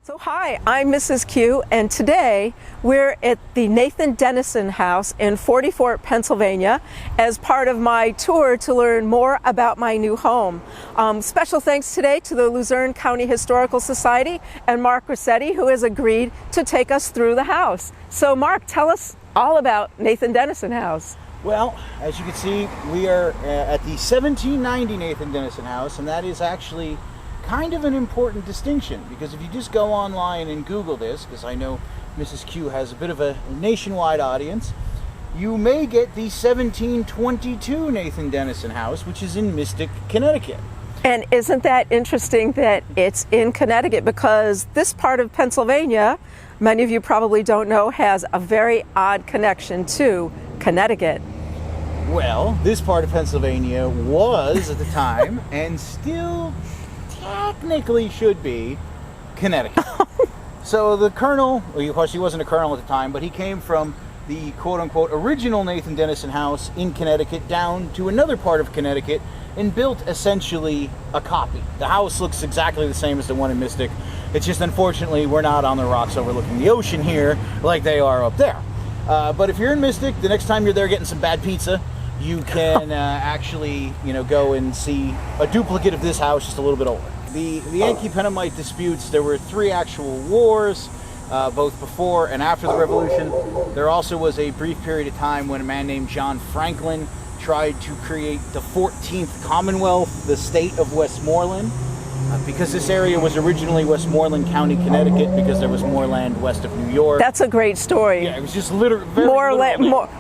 So hi, I'm Mrs. Q, and today we're at the Nathan Denison House in 44, Pennsylvania as part of my tour to learn more about my new home. Special thanks today to the Luzerne County Historical Society and Mark Riccetti, who has agreed to take us through the house. So Mark, tell us all about Nathan Denison House. Well, as you can see, we are at the 1790 Nathan Denison House, and that is actually kind of an important distinction, because if you just go online and Google this, because I know Mrs. Q has a bit of a nationwide audience, you may get the 1722 Nathan Denison House, which is in Mystic, Connecticut. And isn't that interesting that it's in Connecticut, because this part of Pennsylvania, many of you probably don't know, has a very odd connection to Connecticut. Well, this part of Pennsylvania was at the time, and still technically should be, Connecticut. So the colonel, well, of course he wasn't a colonel at the time, but he came from the quote-unquote original Nathan Denison House in Connecticut down to another part of Connecticut and built essentially a copy. The house looks exactly the same as the one in Mystic. It's just, unfortunately, we're not on the rocks overlooking the ocean here like they are up there. But if you're in Mystic, the next time you're there getting some bad pizza, you can actually, go and see a duplicate of this house, just a little bit older. The Yankee-Pennamite disputes, there were 3 actual wars, both before and after the Revolution. There also was a brief period of time when a man named John Franklin tried to create the 14th Commonwealth, the state of Westmoreland, because this area was originally Westmoreland County, Connecticut, because there was more land west of New York. That's a great story. Yeah, it was just literally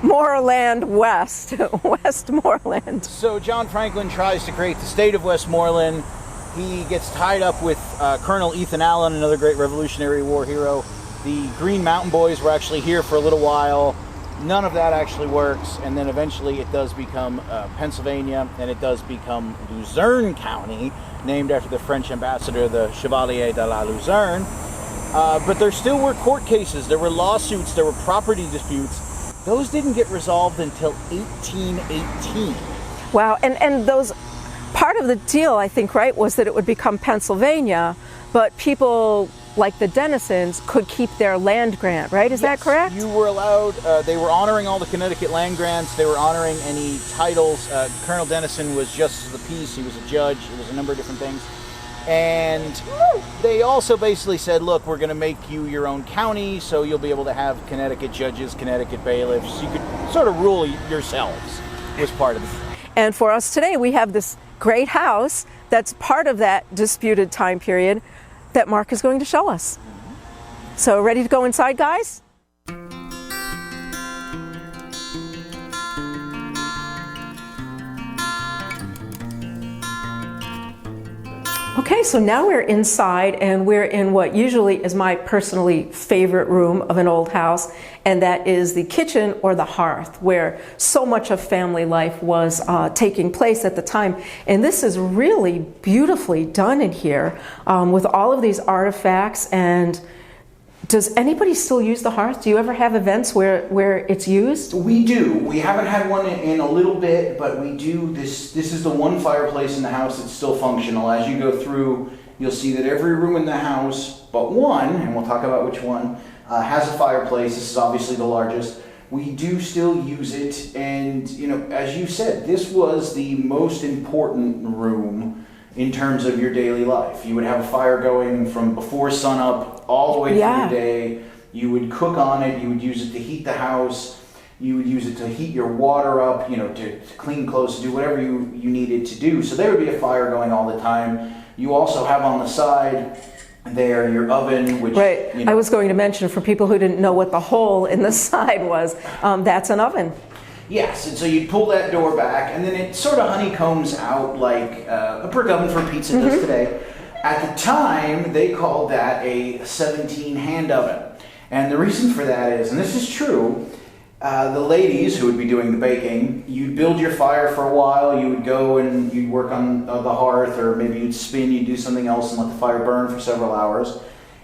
more land west, Westmoreland. So John Franklin tries to create the state of Westmoreland. He gets tied up with Colonel Ethan Allen, another great Revolutionary War hero. The Green Mountain Boys were actually here for a little while. None of that actually works, and then eventually it does become Pennsylvania, and it does become Luzerne County, named after the French ambassador, the Chevalier de la Luzerne. But there still were court cases, there were lawsuits, there were property disputes. Those didn't get resolved until 1818. Wow, and those, part of the deal, I think, right, was that it would become Pennsylvania, but people like the Denisons could keep their land grant, right? Is that correct? You were allowed, they were honoring all the Connecticut land grants, they were honoring any titles. Colonel Denison was Justice of the Peace, he was a judge, it was a number of different things. And they also basically said, look, we're going to make you your own county, so you'll be able to have Connecticut judges, Connecticut bailiffs, you could sort of rule yourselves, was part of it. And for us today, we have this great house that's part of that disputed time period that Mark is going to show us. So ready to go inside, guys? Okay, so now we're inside, and we're in what usually is my personally favorite room of an old house, and that is the kitchen or the hearth, where so much of family life was taking place at the time. And this is really beautifully done in here with all of these artifacts. And does anybody still use the hearth? Do you ever have events where it's used? We do. We haven't had one in a little bit, but we do. This is the one fireplace in the house that's still functional. As you go through, you'll see that every room in the house, but one, and we'll talk about which one, has a fireplace. This is obviously the largest. We do still use it, and as you said, this was the most important room in terms of your daily life. You would have a fire going from before sunup all the way through the day. You would cook on it. You would use it to heat the house. You would use it to heat your water up, to clean clothes, to do whatever you needed to do. So there would be a fire going all the time. You also have on the side there your oven, which... Right. I was going to mention, for people who didn't know what the hole in the side was, that's an oven. Yes, and so you pull that door back, and then it sort of honeycombs out like a brick oven for pizza does today. At the time, they called that a 17-hand oven. And the reason for that is, and this is true, the ladies who would be doing the baking, you'd build your fire for a while, you would go and you'd work on the hearth, or maybe you'd spin, you'd do something else and let the fire burn for several hours.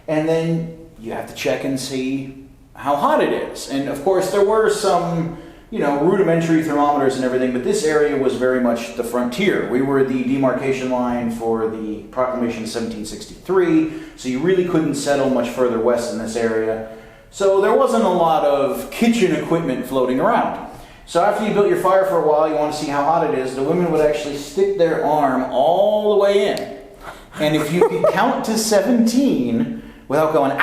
And then you have to check and see how hot it is. And of course, there were some rudimentary thermometers and everything, but this area was very much the frontier. We were the demarcation line for the Proclamation of 1763, so you really couldn't settle much further west in this area. So there wasn't a lot of kitchen equipment floating around. So after you built your fire for a while, you want to see how hot it is, the women would actually stick their arm all the way in. And if you could count to 17 without going,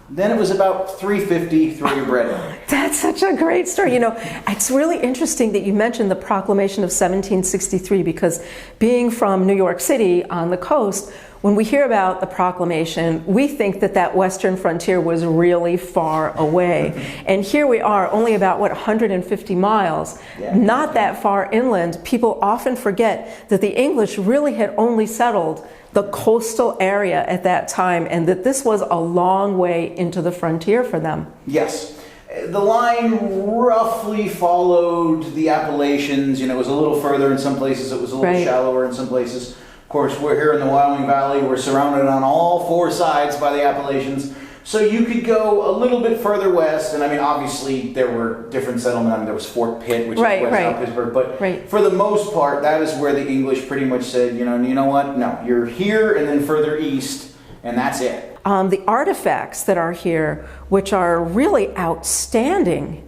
then it was about 350, throw your bread in. That's such a great story. It's really interesting that you mentioned the Proclamation of 1763, because being from New York City on the coast, when we hear about the proclamation, we think that that western frontier was really far away. And here we are, only about, 150 miles, not that far inland. People often forget that the English really had only settled the coastal area at that time, and that this was a long way into the frontier for them. Yes. The line roughly followed the Appalachians. It was a little further in some places, it was a little shallower in some places. Of course, we're here in the Wyoming Valley. We're surrounded on all four sides by the Appalachians. So you could go a little bit further west, and obviously there were different settlements. There was Fort Pitt, which is west of Pittsburgh. But for the most part, that is where the English pretty much said, you know what? No, you're here and then further east, and that's it. The artifacts that are here, which are really outstanding.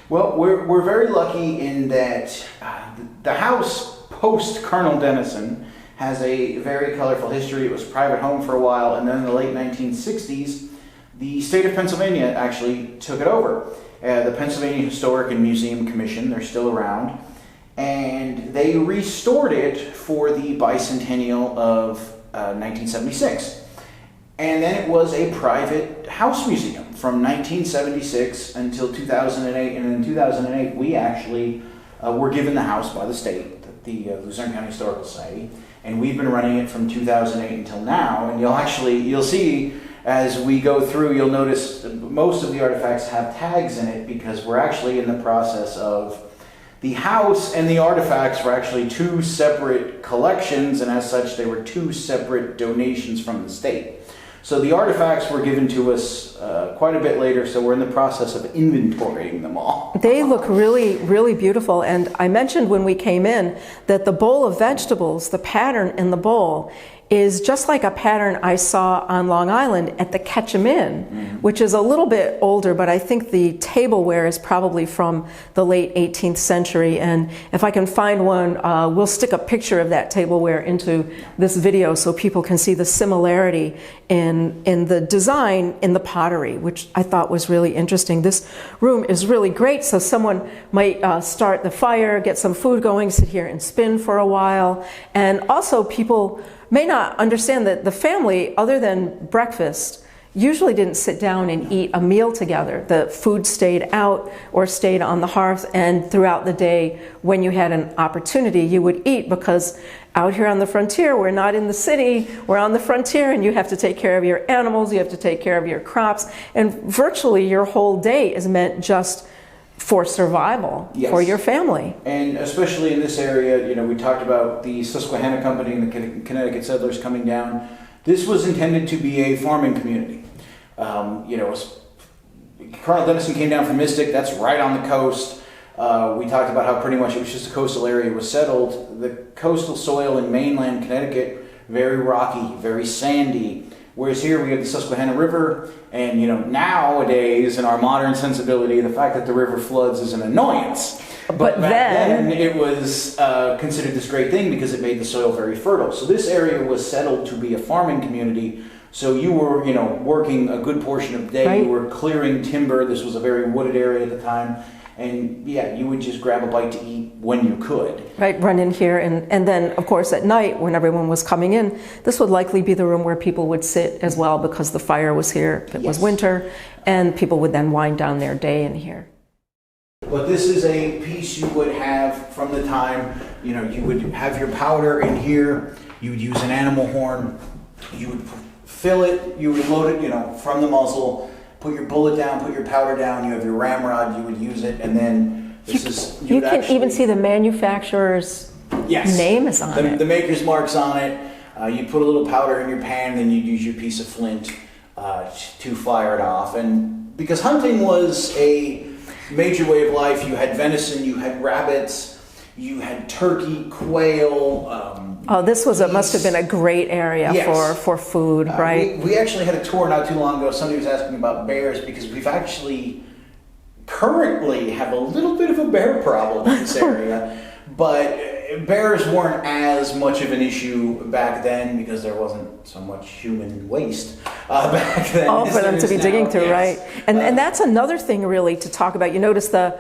Well, we're very lucky in that the house post Colonel Denison has a very colorful history. It was a private home for a while, and then in the late 1960s, the state of Pennsylvania actually took it over. The Pennsylvania Historic and Museum Commission, they're still around, and they restored it for the bicentennial of 1976. And then it was a private house museum from 1976 until 2008, and in 2008 we actually were given the house by the state, the Luzerne County Historical Society, and we've been running it from 2008 until now. And you'll see as we go through, you'll notice most of the artifacts have tags in it, because we're actually in the process of the house and the artifacts were actually two separate collections, and as such they were two separate donations from the state. So the artifacts were given to us quite a bit later, so we're in the process of inventorying them all. They look really, really beautiful. And I mentioned when we came in that the bowl of vegetables, the pattern in the bowl, is just like a pattern I saw on Long Island at the Ketchum Inn, which is a little bit older, but I think the tableware is probably from the late 18th century. And if I can find one, we'll stick a picture of that tableware into this video so people can see the similarity in the design in the pottery, which I thought was really interesting. This room is really great, so someone might start the fire, get some food going, sit here and spin for a while. And also people may not understand that the family, other than breakfast, usually didn't sit down and eat a meal together. The food stayed out or stayed on the hearth, and throughout the day, when you had an opportunity, you would eat, because out here on the frontier, we're not in the city, we're on the frontier, and you have to take care of your animals, you have to take care of your crops, and virtually your whole day is meant just for survival, for your family. And especially in this area, we talked about the Susquehanna Company and the Connecticut settlers coming down. This was intended to be a farming community. Colonel Dennison came down from Mystic, that's right on the coast. We talked about how pretty much it was just a coastal area was settled. The coastal soil in mainland Connecticut, very rocky, very sandy. Whereas here we have the Susquehanna River, and nowadays in our modern sensibility, the fact that the river floods is an annoyance. But back then it was considered this great thing because it made the soil very fertile. So this area was settled to be a farming community. So you were, working a good portion of the day. You were clearing timber. This was a very wooded area at the time. And you would just grab a bite to eat when you could. Run in here. And then, of course, at night, when everyone was coming in, this would likely be the room where people would sit as well, because the fire was here if it was winter, and people would then wind down their day in here. But this is a piece you would have from the time, you would have your powder in here, you would use an animal horn, you would fill it, you would load it, from the muzzle, put your bullet down, put your powder down, you have your ramrod, you would use it, and then you can even see the manufacturer's name is on it. The maker's mark's on it. You put a little powder in your pan, then you'd use your piece of flint to fire it off. And because hunting was a major way of life. You had venison, you had rabbits, you had turkey, quail. Oh, this was must have been a great area for food, right? We actually had a tour not too long ago. Somebody was asking about bears because we've actually currently have a little bit of a bear problem in this area, but bears weren't as much of an issue back then because there wasn't so much human waste back then. Oh, for them to be digging through, right? And that's another thing really to talk about. You notice the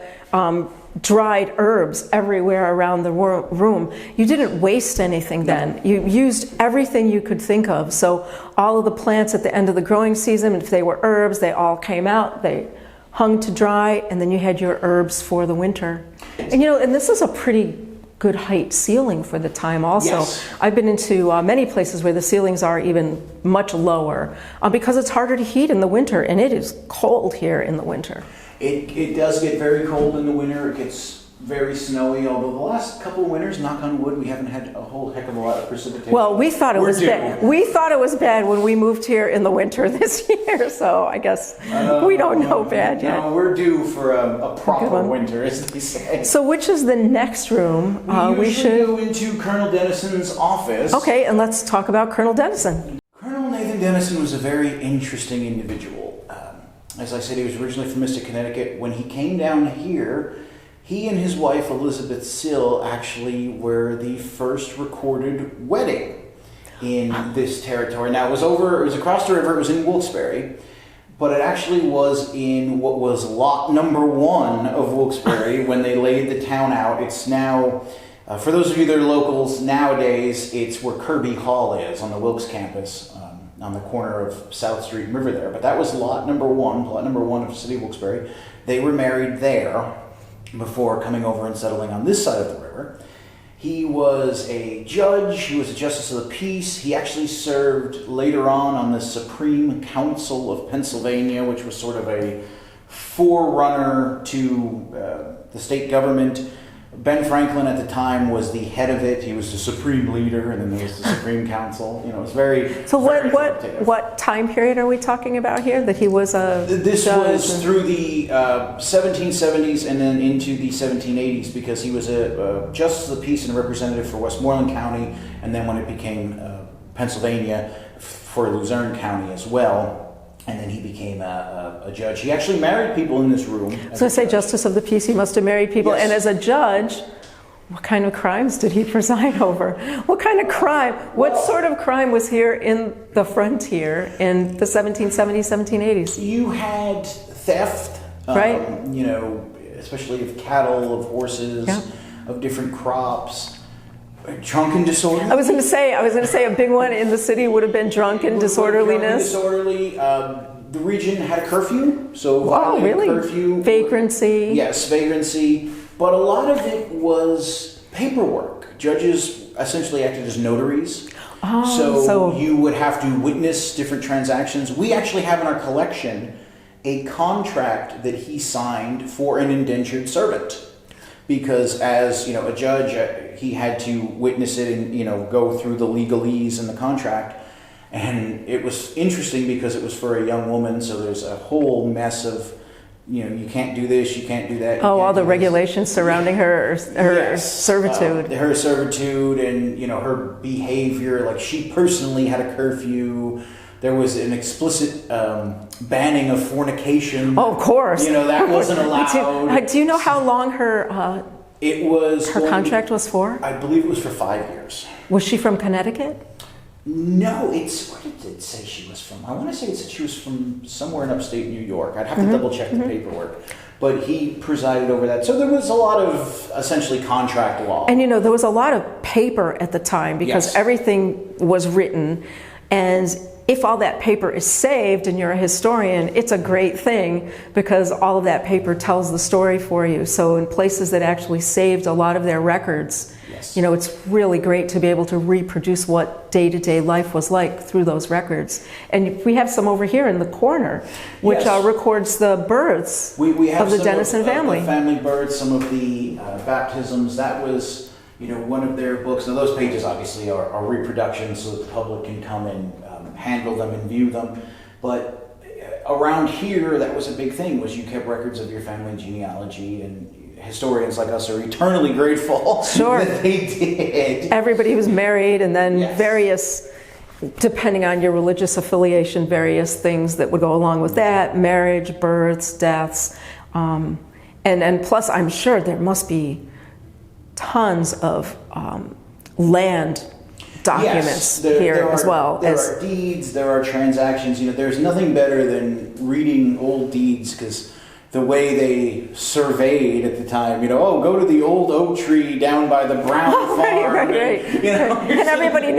dried herbs everywhere around the room. You didn't waste anything then. You used everything you could think of. So all of the plants at the end of the growing season, if they were herbs, they all came out, they hung to dry, and then you had your herbs for the winter. And and this is a pretty good height ceiling for the time also. Yes. I've been into many places where the ceilings are even much lower because it's harder to heat in the winter, and it is cold here in the winter. It does get very cold in the winter. It gets very snowy, although the last couple of winters, knock on wood, we haven't had a whole heck of a lot of precipitation. Well, we thought it was bad. We thought it was bad when we moved here in the winter this year, so I guess we don't know bad yet. No, we're due for a proper winter, as they say. So which is the next room? We should go into Colonel Denison's office. Okay, and let's talk about Colonel Denison. Colonel Nathan Denison was a very interesting individual. As I said, he was originally from Mystic, Connecticut. When he came down here, he and his wife, Elizabeth Sill, actually were the first recorded wedding in this territory. Now, it was across the river, it was in Wilkes-Barre, but it actually was in what was lot number 1 of Wilkes-Barre when they laid the town out. It's now, for those of you that are locals, nowadays, it's where Kirby Hall is on the Wilkes campus, on the corner of South Street and River there. But that was lot number 1 of the city of Wilkes-Barre. They were married there before coming over and settling on this side of the river. He was a judge, he was a justice of the peace. He actually served later on the Supreme Council of Pennsylvania, which was sort of a forerunner to the state government. Ben Franklin at the time was the head of it. He was the supreme leader, and then there was the Supreme Council. It was very. So what time period are we talking about here? That he was a. This was through the 1770s and then into the 1780s, because he was a justice of the peace and a representative for Westmoreland County, and then when it became Pennsylvania, for Luzerne County as well. And then he became a judge. He actually married people in this room. So I say justice of the peace, he must have married people. Yes. And as a judge, what kind of crimes did he preside over? What kind of crime? What sort of crime was here in the frontier in the 1770s, 1780s? You had theft, right? Especially of cattle, of horses, of different crops. Drunken disorder. I was going to say a big one in the city would have been drunken disorderliness. The region had a curfew, so really? Curfew. Vagrancy. Yes, vagrancy. But a lot of it was paperwork. Judges essentially acted as notaries. So you would have to witness different transactions. We actually have in our collection a contract that he signed for an indentured servant. Because as a judge, he had to witness it and go through the legalese in the contract, and it was interesting because it was for a young woman. So there's a whole mess of you can't do this, you can't do that. All the regulations surrounding her servitude, her servitude, and her behavior. Like, she personally had a curfew. There was an explicit banning of fornication. Oh, of course. That wasn't allowed. Do you know how long her contract was for? I believe it was for 5 years. Was she from Connecticut? No, where did it say she was from? I want to say it said she was from somewhere in upstate New York. I'd have to double check the paperwork. But he presided over that. So there was a lot of essentially contract law. And there was a lot of paper at the time because everything was written. And if all that paper is saved and you're a historian, it's a great thing because all of that paper tells the story for you. So in places that actually saved a lot of their records, it's really great to be able to reproduce what day-to-day life was like through those records. And we have some over here in the corner, which records the births of the Denison family. The family births, some of the baptisms. That was one of their books. Now those pages obviously are reproductions so that the public can come and handle them and view them. But around here, that was a big thing, was you kept records of your family genealogy, and historians like us are eternally grateful Sure. that they did. Everybody was married, and then Yes. various, depending on your religious affiliation, various things that would go along with that, marriage, births, deaths, and plus I'm sure there must be tons of land documents here as well. There are deeds, there are transactions. There's nothing better than reading old deeds, because the way they surveyed at the time, go to the old oak tree down by the Brown farm. Right. And everybody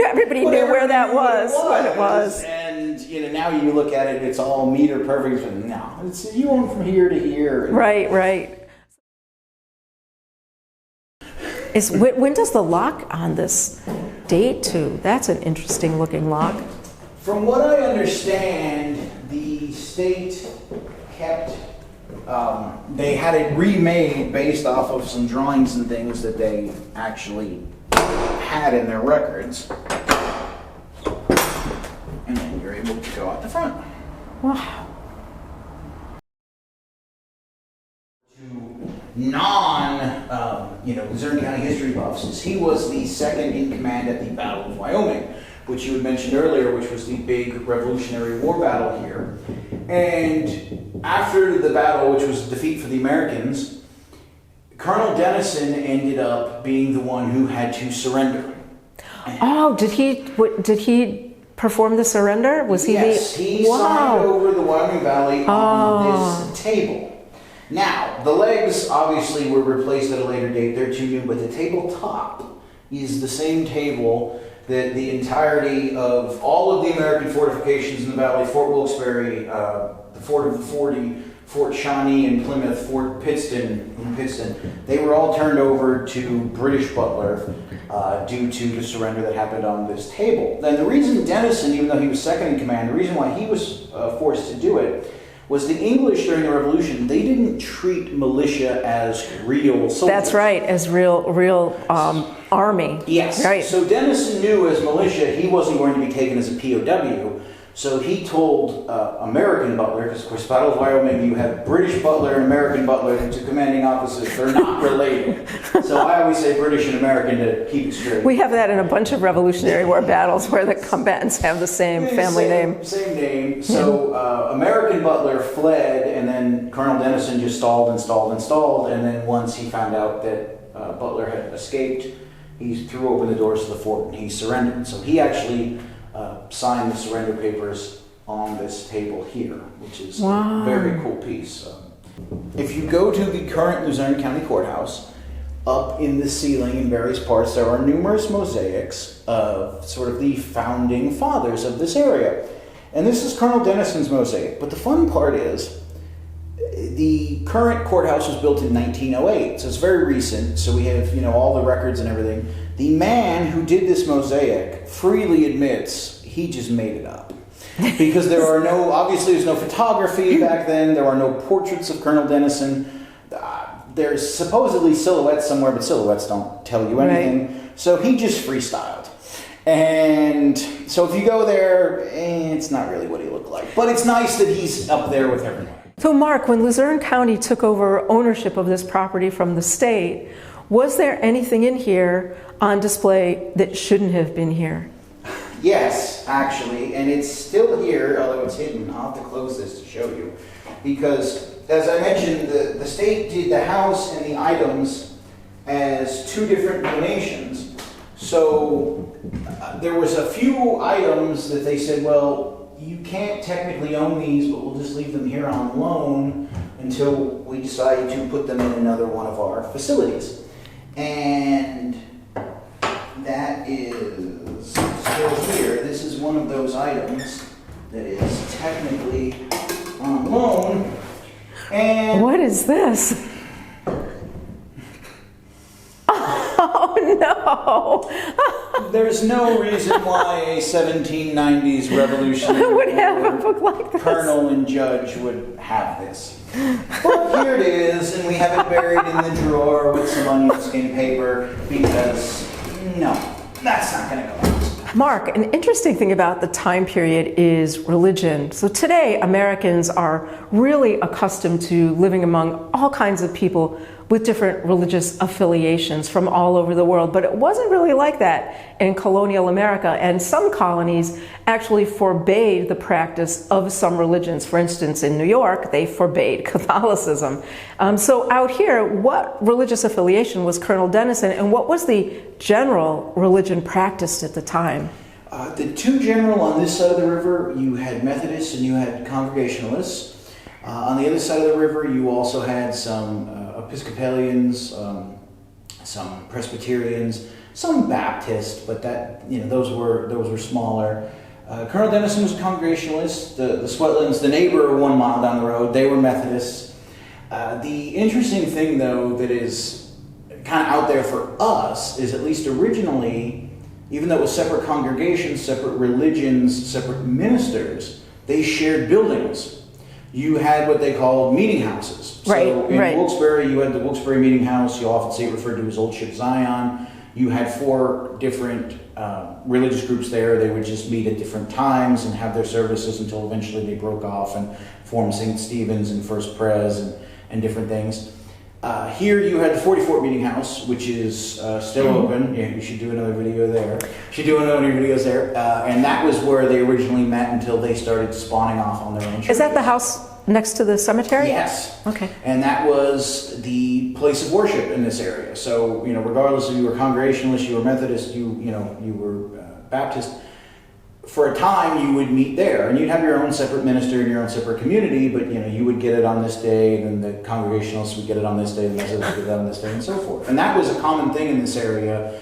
knew where that was, what it was. And now you look at it, it's all meter perfect. But no, it's you own from here to here. Right. When does the lock on this date to? That's an interesting looking lock. From what I understand, the state kept, they had it remade based off of some drawings and things that they actually had in their records. And then you're able to go out the front. Wow. Luzerne County history buffs, is he was the second in command at the Battle of Wyoming, which you had mentioned earlier, which was the big Revolutionary War battle here. And after the battle, which was a defeat for the Americans, Colonel Denison ended up being the one who had to surrender. Oh, did he perform the surrender? Was he Yes, he signed over the Wyoming Valley on this table. Now, the legs obviously were replaced at a later date. They're too new, but the tabletop is the same table that the entirety of all of the American fortifications in the valley, Fort Wilkes-Barre, the Fort of the 40, Fort Shawnee in Plymouth, Fort Pittston in Pittston, they were all turned over to British Butler due to the surrender that happened on this table. Then the reason Dennison, even though he was second in command, the reason why he was forced to do it was the English during the Revolution, they didn't treat militia as real soldiers. That's right, as real army. Yes. Right. So Dennison knew as militia he wasn't going to be taken as a POW. So he told American Butler, because of course, Battle of Wyoming, you have British Butler and American Butler, the two commanding officers. They're not related. So I always say British and American to keep it straight. We have that in a bunch of Revolutionary War battles where the combatants have the same family name. Same name. So American Butler fled, and then Colonel Dennison just stalled. And then once he found out that Butler had escaped, he threw open the doors to the fort and he surrendered. So he actually signed the surrender papers on this table here, which is a very cool piece. If you go to the current Luzerne County Courthouse, up in the ceiling in various parts, there are numerous mosaics of sort of the founding fathers of this area. And this is Colonel Denison's mosaic. But the fun part is, the current courthouse was built in 1908, so it's very recent. So we have, all the records and everything. The man who did this mosaic freely admits he just made it up. Because obviously there's no photography back then, there are no portraits of Colonel Denison. There's supposedly silhouettes somewhere, but silhouettes don't tell you anything. Right. So he just freestyled. And so if you go there, it's not really what he looked like. But it's nice that he's up there with everyone. So Mark, when Luzerne County took over ownership of this property from the state, was there anything in here on display that shouldn't have been here? Yes, actually, and it's still here, although it's hidden. I'll have to close this to show you. Because, as I mentioned, the state did the house and the items as two different donations. So there was a few items that they said, well, you can't technically own these, but we'll just leave them here on loan until we decide to put them in another one of our facilities. And that is still here. This is one of those items that is technically on loan. And what is this? Oh no! There's no reason why a 1790s Revolutionary would have a book like this. Colonel and Judge would have this. But here it is, and we have it buried in the drawer with some onion skin paper because, no, that's not going to go out. Mark, an interesting thing about the time period is religion. So today, Americans are really accustomed to living among all kinds of people with different religious affiliations from all over the world. But it wasn't really like that in colonial America. And some colonies actually forbade the practice of some religions. For instance, in New York, they forbade Catholicism. So out here, what religious affiliation was Colonel Denison, and what was the general religion practiced at the time? The two general on this side of the river, you had Methodists and you had Congregationalists. On the other side of the river, you also had some Episcopalians, some Presbyterians, some Baptist, but that those were smaller. Colonel Denison was a Congregationalist. The Swetlands, the neighbor 1 mile down the road, they were Methodists. The interesting thing, though, that is kind of out there for us is, at least originally, even though it was separate congregations, separate religions, separate ministers, they shared buildings. You had what they called meeting houses. So in Wilkes-Barre, you had the Wilkes-Barre Meeting House. You often see it referred to as Old Ship Zion. You had 4 different religious groups there. They would just meet at different times and have their services until eventually they broke off and formed St. Stephen's and First Pres and different things. Here you had the 44th Meeting House, which is still open. Yeah, you should do another video there. You should do another videos there. And that was where they originally met until they started spawning off on their own churches. Is that the house next to the cemetery? Yes. Okay. And that was the place of worship in this area. So, regardless if you were Congregationalist, you were Methodist, you were Baptist, for a time you would meet there, and you'd have your own separate minister and your own separate community, but you would get it on this day, and then the Congregationalists would get it on this day, and the Methodists would get it on this day, and so forth. And that was a common thing in this area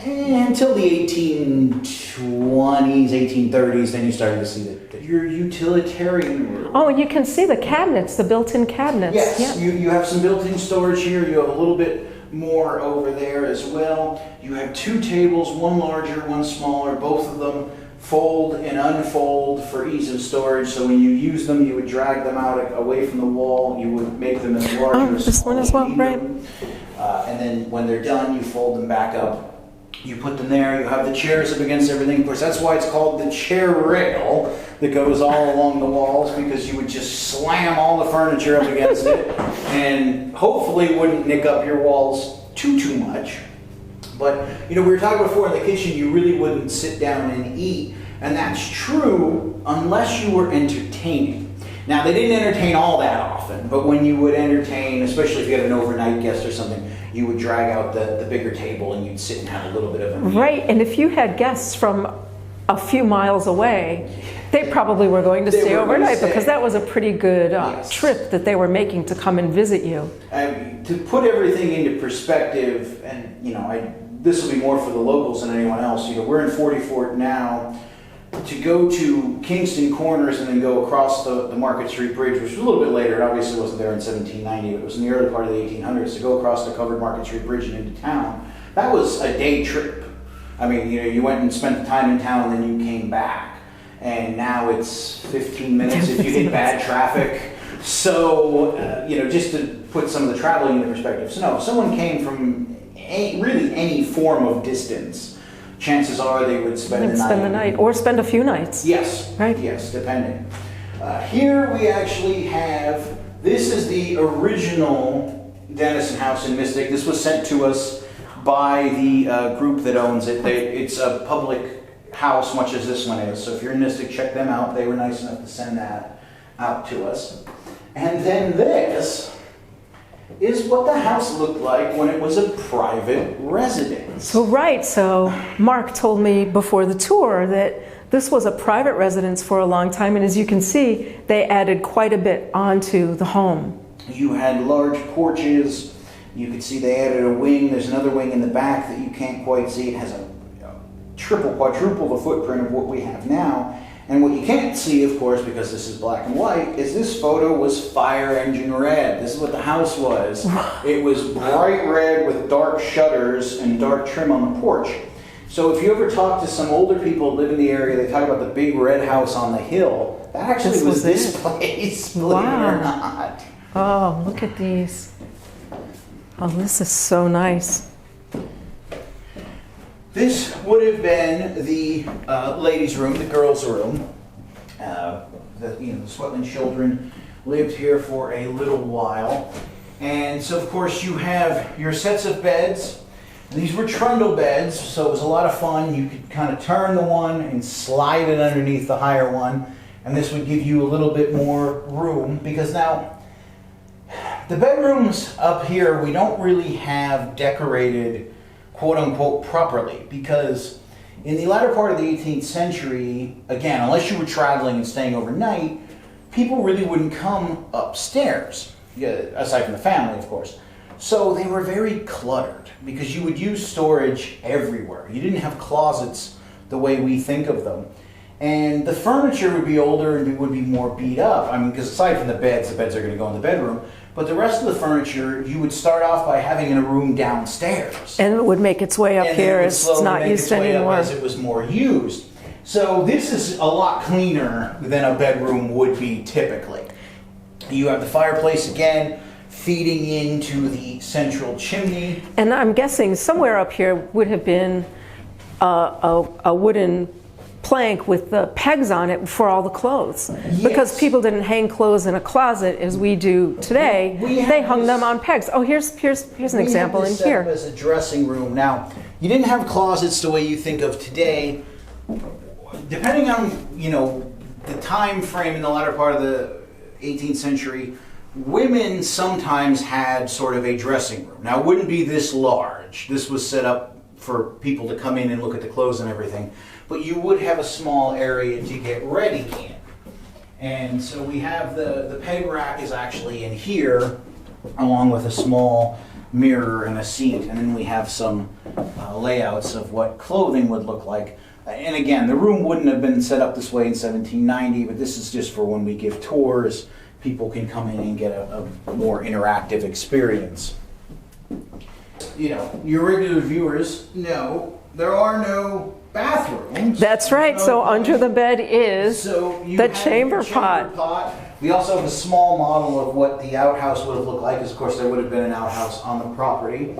until the 1820s, 1830s. Then you started to see that your utilitarian room. Oh, and you can see the cabinets, the built-in cabinets. Yes, yeah. you have some built-in storage here. You have a little bit more over there as well. You have 2 tables, one larger, one smaller. Both of them fold and unfold for ease of storage. So when you use them, you would drag them out away from the wall. You would make them as large Oh, this one as well, right? And then when they're done, you fold them back up. You put them there. You have the chairs up against everything. Of course, that's why it's called the chair rail that goes all along the walls, because you would just slam all the furniture up against it, and hopefully wouldn't nick up your walls too much. But, we were talking before in the kitchen, you really wouldn't sit down and eat. And that's true unless you were entertaining. Now, they didn't entertain all that often, but when you would entertain, especially if you had an overnight guest or something, you would drag out the bigger table and you'd sit and have a little bit of a meal. Right, and if you had guests from a few miles away, they probably were going to stay overnight, because that was a pretty good trip that they were making to come and visit you. To put everything into perspective, and this will be more for the locals than anyone else. We're in 44 now. To go to Kingston Corners and then go across the Market Street Bridge, which was a little bit later, it obviously wasn't there in 1790, but it was in the early part of the 1800s, to go across the covered Market Street Bridge and into town, that was a day trip. I mean, you went and spent the time in town and then you came back. And now it's 15 minutes if you hit bad traffic. So, just to put some of the traveling into perspective. So no, if someone came from really any form of distance, chances are they would spend the night. Or spend a few nights. Yes, right. Yes, depending. Here we actually have, this is the original Dennison House in Mystic. This was sent to us by the group that owns it. It's a public house, much as this one is. So if you're in Mystic, check them out. They were nice enough to send that out to us. And then this is what the house looked like when it was a private residence. So Mark told me before the tour that this was a private residence for a long time, and as you can see, they added quite a bit onto the home. You had large porches. You could see they added a wing. There's another wing in the back that you can't quite see. It has a quadruple the footprint of what we have now. And what you can't see, of course, because this is black and white, is this photo was fire engine red. This is what the house was. It was bright red with dark shutters and dark trim on the porch. So if you ever talk to some older people who live in the area, they talk about the big red house on the hill. That actually was this place, believe it or not. Oh, look at these. Oh, this is so nice. This would have been the ladies' room, the girls' room. The Swetland children lived here for a little while. And so, of course, you have your sets of beds. These were trundle beds, so it was a lot of fun. You could kind of turn the one and slide it underneath the higher one, and this would give you a little bit more room, because now the bedrooms up here, we don't really have decorated, quote-unquote, properly, because in the latter part of the 18th century, again, unless you were traveling and staying overnight, people really wouldn't come upstairs, aside from the family, of course. So they were very cluttered, because you would use storage everywhere. You didn't have closets the way we think of them. And the furniture would be older and it would be more beat up. I mean, because aside from the beds are going to go in the bedroom, but the rest of the furniture, you would start off by having in a room downstairs. And it would make its way up here as it's not used anymore. As it was more used. So this is a lot cleaner than a bedroom would be typically. You have the fireplace again, feeding into the central chimney. And I'm guessing somewhere up here would have been a wooden plank with the pegs on it for all the clothes. Yes. Because people didn't hang clothes in a closet as we do today. They hung them on pegs. Oh, here's an example in here. As a dressing room. Now, you didn't have closets the way you think of today. Depending on, the time frame in the latter part of the 18th century, women sometimes had sort of a dressing room. Now, it wouldn't be this large. This was set up for people to come in and look at the clothes and everything. But you would have a small area to get ready in. And so we have the peg rack is actually in here, along with a small mirror and a seat. And then we have some layouts of what clothing would look like. And again, the room wouldn't have been set up this way in 1790, but this is just for when we give tours. People can come in and get a more interactive experience. Your regular viewers know there are no bathrooms. That's right. So under the bed is the chamber pot. We also have a small model of what the outhouse would have looked like, because of course there would have been an outhouse on the property.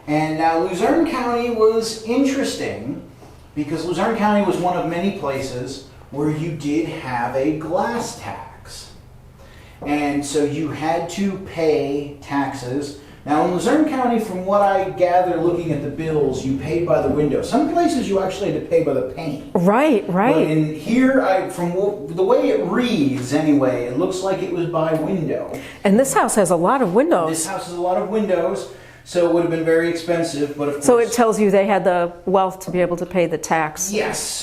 And now Luzerne County was interesting because Luzerne County was one of many places where you did have a glass tax. And so you had to pay taxes. Now in Luzerne County, from what I gather looking at the bills, you paid by the window. Some places you actually had to pay by the pane. Right. But in here, from the way it reads anyway, it looks like it was by window. And this house has a lot of windows. This house has a lot of windows, so it would have been very expensive. But of course, so it tells you they had the wealth to be able to pay the tax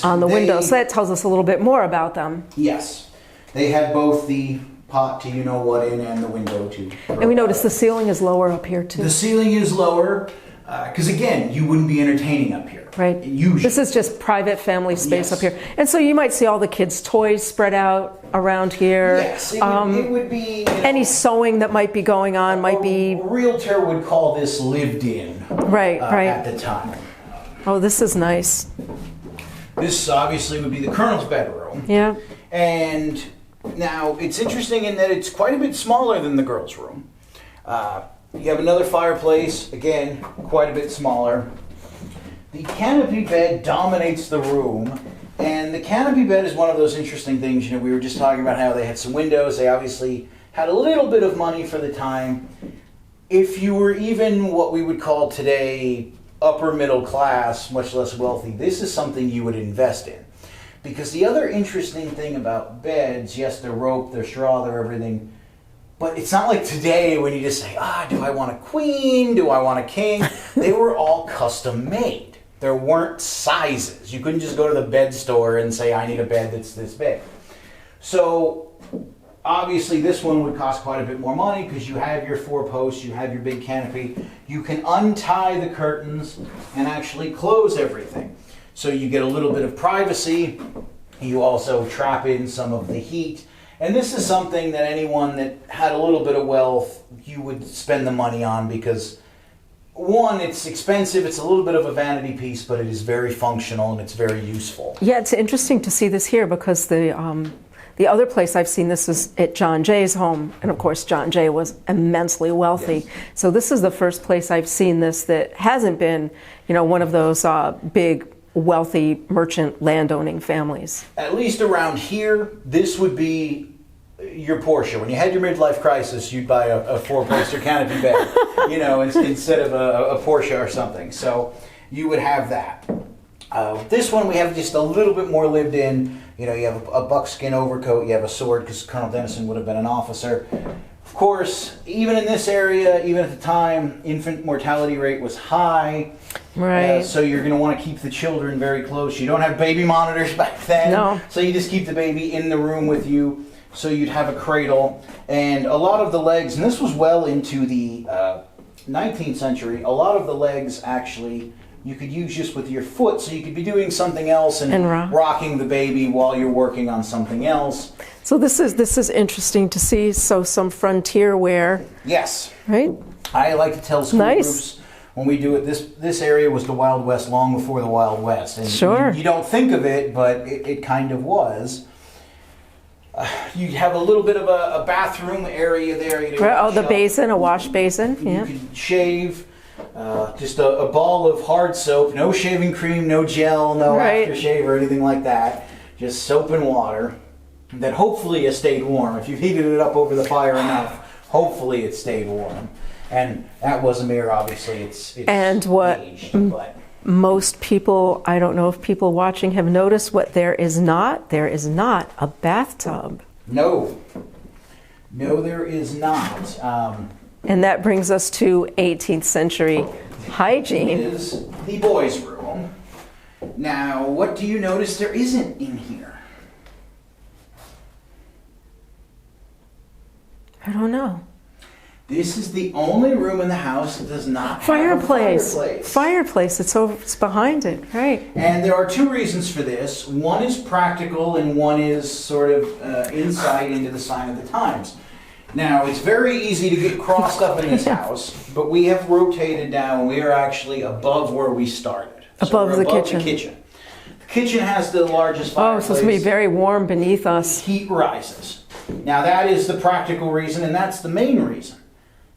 on the windows. So that tells us a little bit more about them. Yes. They had both the pot to you-know-what in and the window to... And we notice the ceiling is lower up here too. The ceiling is lower because, again, you wouldn't be entertaining up here. Right. Usually. This is just private family space up here. And so you might see all the kids' toys spread out around here. Yes, it would be... any sewing that might be going on might be... A realtor would call this lived in. Right. At the time. Oh, this is nice. This obviously would be the Colonel's bedroom. Yeah. And... now, it's interesting in that it's quite a bit smaller than the girls' room. You have another fireplace, again, quite a bit smaller. The canopy bed dominates the room, and the canopy bed is one of those interesting things. We were just talking about how they had some windows. They obviously had a little bit of money for the time. If you were even what we would call today upper middle class, much less wealthy, this is something you would invest in. Because the other interesting thing about beds, yes, they're rope, they're straw, they're everything, but it's not like today when you just say, do I want a queen? Do I want a king? They were all custom made. There weren't sizes. You couldn't just go to the bed store and say, I need a bed that's this big. So obviously this one would cost quite a bit more money because you have your 4 posts, you have your big canopy. You can untie the curtains and actually close everything. So you get a little bit of privacy. You also trap in some of the heat. And this is something that anyone that had a little bit of wealth, you would spend the money on because, one, it's expensive. It's a little bit of a vanity piece, but it is very functional and it's very useful. Yeah, it's interesting to see this here because the The other place I've seen this is at John Jay's home, and of course John Jay was immensely wealthy. Yes. So this is the first place I've seen this that hasn't been, one of those big, wealthy merchant landowning families. At least around here, this would be your Porsche. When you had your midlife crisis, you'd buy a four-poster canopy bed, instead of a Porsche or something. So you would have that. This one we have just a little bit more lived in. You have a buckskin overcoat, you have a sword because Colonel Denison would have been an officer. Of course, even in this area, even at the time, infant mortality rate was high. Right. So you're going to want to keep the children very close. You don't have baby monitors back then. No. So you just keep the baby in the room with you. So you'd have a cradle. And a lot of the legs, and this was well into the 19th century, a lot of the legs actually you could use just with your foot, so you could be doing something else and rocking the baby while you're working on something else. So this is interesting to see. So some frontier wear. Yes. Right? I like to tell school groups when we do it, this area was the Wild West long before the Wild West. And sure. You don't think of it, but it kind of was. You have a little bit of a bathroom area there. The basin, a wash basin. You could shave. Just a ball of hard soap, no shaving cream, no gel, no aftershave or anything like that. Just soap and water that hopefully has stayed warm. If you've heated it up over the fire enough, hopefully it stayed warm. And that was a mirror, obviously. It's and what aged, but most people, I don't know if people watching have noticed what there is not a bathtub. No, there is not. And that brings us to 18th century hygiene. It is the boys' room. Now, what do you notice there isn't in here? I don't know. This is the only room in the house that does not fireplace. have a fireplace. Fireplace, it's behind it, right. And there are two reasons for this. One is practical and one is sort of insight into the sign of the times. Now, it's very easy to get crossed up in this house, but we have rotated down. We are actually above where we started. Above the kitchen. The kitchen has the largest fireplace. So it's going to be very warm beneath us. Heat rises. Now, that is the practical reason, and that's the main reason.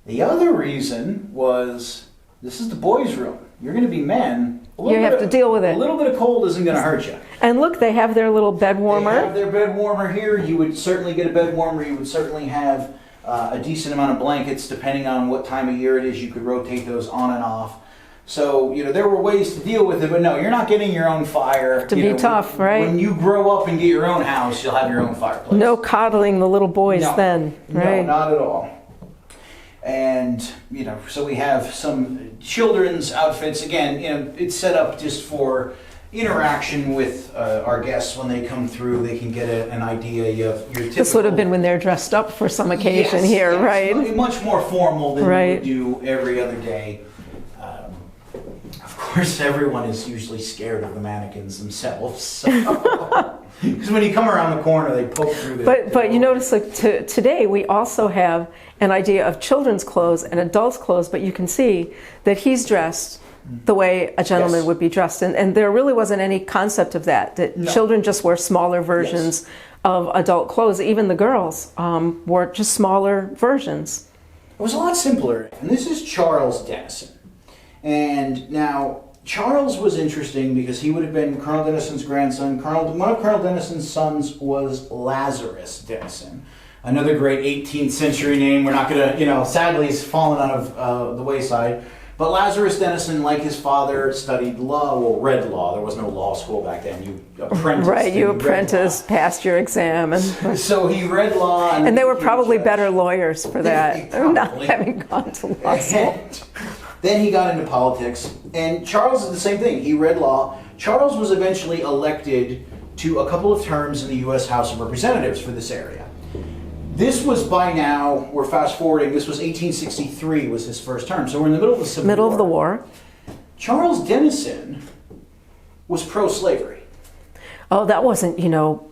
The other reason was, this is the boys' room. You're going to be men. You have to deal with it. A little bit of cold isn't going to hurt you. And look, they have their little bed warmer. They have their bed warmer here. You would certainly get a bed warmer. You would certainly have a decent amount of blankets, depending on what time of year it is. You could rotate those on and off. So, there were ways to deal with it, but no, you're not getting your own fire. To be tough, right? When you grow up and get your own house, you'll have your own fireplace. No coddling the little boys then, right? No, not at all. And, so we have some children's outfits. Again, it's set up just for interaction with our guests when they come through. They can get an idea of your typical... This would have been when they're dressed up for some occasion here, right? Much more formal than you would do every other day. Of course, everyone is usually scared of the mannequins themselves. Because when you come around the corner, they poke through the... But you notice, like, today we also have an idea of children's clothes and adults' clothes, but you can see that he's dressed the way a gentleman would be dressed. And there really wasn't any concept of that children just wear smaller versions of adult clothes. Even the girls wore just smaller versions. It was a lot simpler. And this is Charles Dennison. And now, Charles was interesting because he would have been Colonel Denison's grandson. One of Colonel Denison's sons was Lazarus Dennison. Another great 18th century name. We're not going to, sadly, he's fallen out of the wayside. But Lazarus Dennison, like his father, studied law, read law. There was no law school back then. You apprenticed. Right, you apprenticed, passed your exam. And so he read law. And they were probably better lawyers for that, not having gone to law school. Then he got into politics, and Charles is the same thing. He read law. Charles was eventually elected to a couple of terms in the U.S. House of Representatives for this area. This was by now, we're fast forwarding, this was 1863 was his first term, so we're in the middle of the Civil War. Middle of the war. Charles Dennison was pro-slavery. Oh, that wasn't,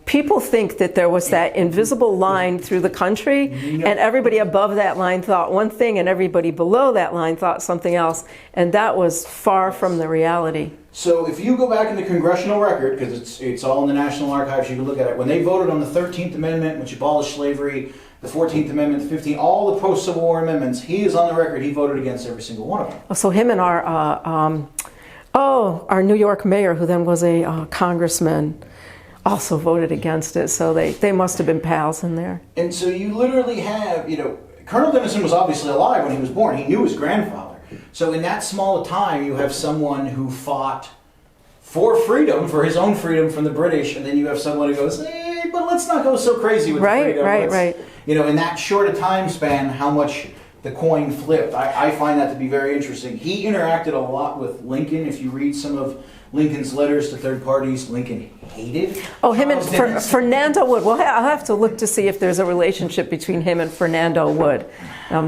people think that there was that invisible line through the country, and everybody above that line thought one thing, and everybody below that line thought something else, and that was far from the reality. So if you go back in the congressional record, because it's all in the National Archives, you can look at it. When they voted on the 13th Amendment, which abolished slavery, the 14th Amendment, the 15th, all the post-Civil War amendments, he is on the record, he voted against every single one of them. So him and our New York mayor, who then was a congressman, also voted against it. So they must have been pals in there. And so you literally have, Colonel Denison was obviously alive when he was born. He knew his grandfather. So in that small time, you have someone who fought for freedom, for his own freedom from the British, and then you have someone who goes, hey, but let's not go so crazy with freedom. Right. In that short a time span, how much the coin flipped. I find that to be very interesting. He interacted a lot with Lincoln. If you read some of Lincoln's letters to third parties, Lincoln hated. Oh, him and Fernando Wood. Well, I'll have to look to see if there's a relationship between him and Fernando Wood,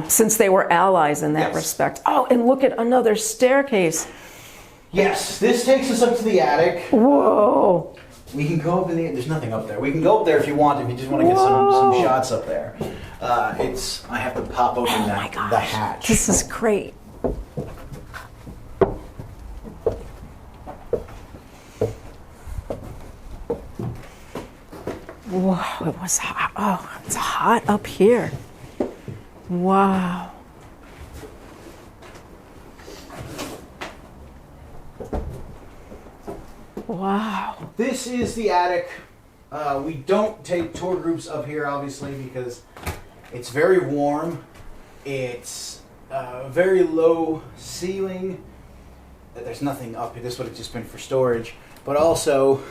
since they were allies in that respect. Oh, and look at another staircase. Yes, this takes us up to the attic. Whoa. We can go up in the. There's nothing up there. We can go up there if you want. If you just want to get some shots up there. I have to pop open the hatch. This is great. Wow, it was hot. Oh, it's hot up here. Wow. Wow. This is the attic. We don't take tour groups up here, obviously, because it's very warm. It's very low ceiling. There's nothing up here. This would have just been for storage. But also,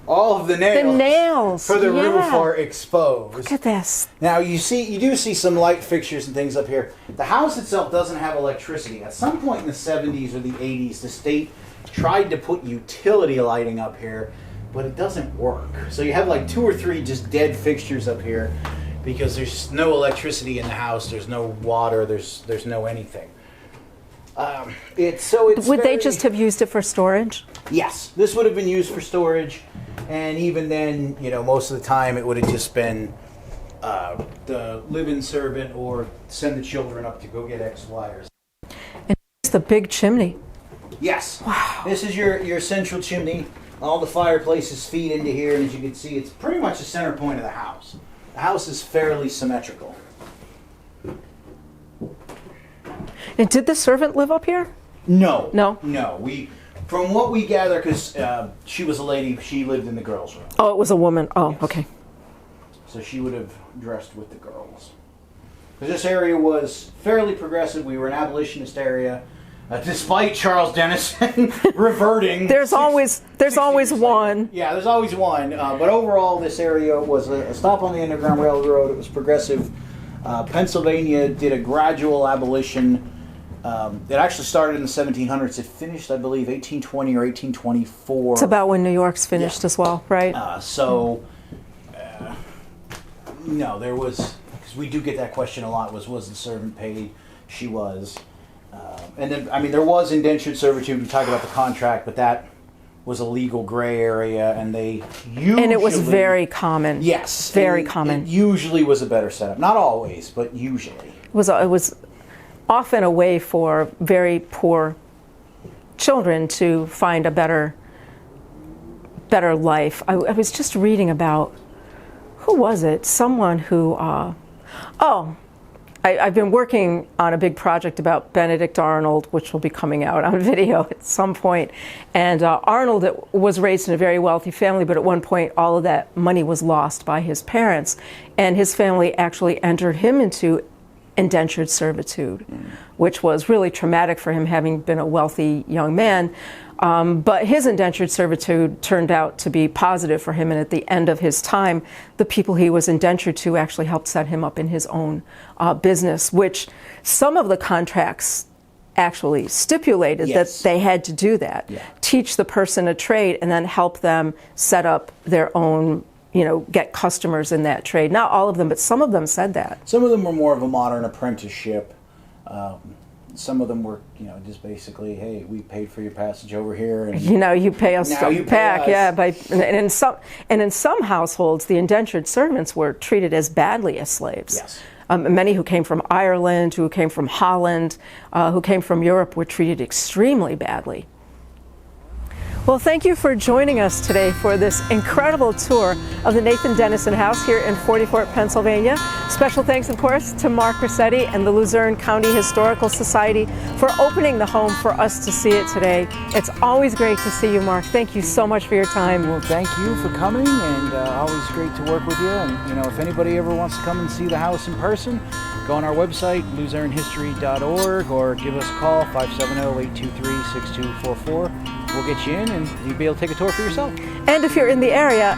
all of the nails for the roof are exposed. Look at this. Now you do see some light fixtures and things up here. The house itself doesn't have electricity. At some point in the 70s or the 80s, the state tried to put utility lighting up here, but it doesn't work. So you have like 2 or 3 just dead fixtures up here because there's no electricity in the house. There's no water. There's no anything. Would they just have used it for storage? Yes, this would have been used for storage, and even then, most of the time it would have just been the live-in servant or send the children up to go get X, Y, or Z. And here's the big chimney. Yes. Wow. This is your central chimney. All the fireplaces feed into here, and as you can see, it's pretty much the center point of the house. The house is fairly symmetrical. And did the servant live up here? No. No? No. From what we gather, because she was a lady, she lived in the girls' room. Oh, it was a woman. Oh, yes. Okay. So she would have dressed with the girls. Because this area was fairly progressive. We were an abolitionist area. Despite Charles Dennison reverting. There's always one. Yeah, there's always one. But overall, this area was a stop on the Underground Railroad. It was progressive. Pennsylvania did a gradual abolition. It actually started in the 1700s. It finished, I believe, 1820 or 1824. It's about when New York's finished as well, right? No, there was, because we do get that question a lot, was the servant paid? She was. And then, there was indentured servitude. We talked about the contract, but that was a legal gray area, and they usually... And it was very common. Yes. Very common. It usually was a better setup. Not always, but usually. It was often a way for very poor children to find a better life. I was just reading about, who was it? Someone who... I've been working on a big project about Benedict Arnold, which will be coming out on video at some point. And Arnold was raised in a very wealthy family, but at one point all of that money was lost by his parents. And his family actually entered him into indentured servitude, which was really traumatic for him, having been a wealthy young man. But his indentured servitude turned out to be positive for him, and at the end of his time, the people he was indentured to actually helped set him up in his own business, which some of the contracts actually stipulated that they had to do that, teach the person a trade and then help them set up their own, get customers in that trade. Not all of them, but some of them said that. Some of them were more of a modern apprenticeship. some of them were, just basically, hey, we paid for your passage over here, and You pay us Now you pay back, us. yeah. And in some households, the indentured servants were treated as badly as slaves. Yes. Many who came from Ireland, who came from Holland, who came from Europe were treated extremely badly. Well, thank you for joining us today for this incredible tour of the Nathan Denison House here in 40 Fort, Pennsylvania. Special thanks, of course, to Mark Riccetti and the Luzerne County Historical Society for opening the home for us to see it today. It's always great to see you, Mark. Thank you so much for your time. well, thank you for coming, and always great to work with you. And if anybody ever wants to come and see the house in person, go on our website, luzernehistory.org, or give us a call, 570-823-6244. We'll get you in, and you'll be able to take a tour for yourself. And if you're in the area,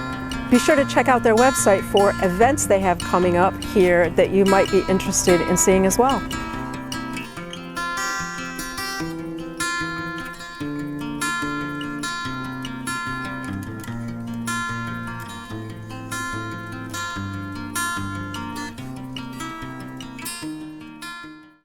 be sure to check out their website for events they have coming up here that you might be interested in seeing as well.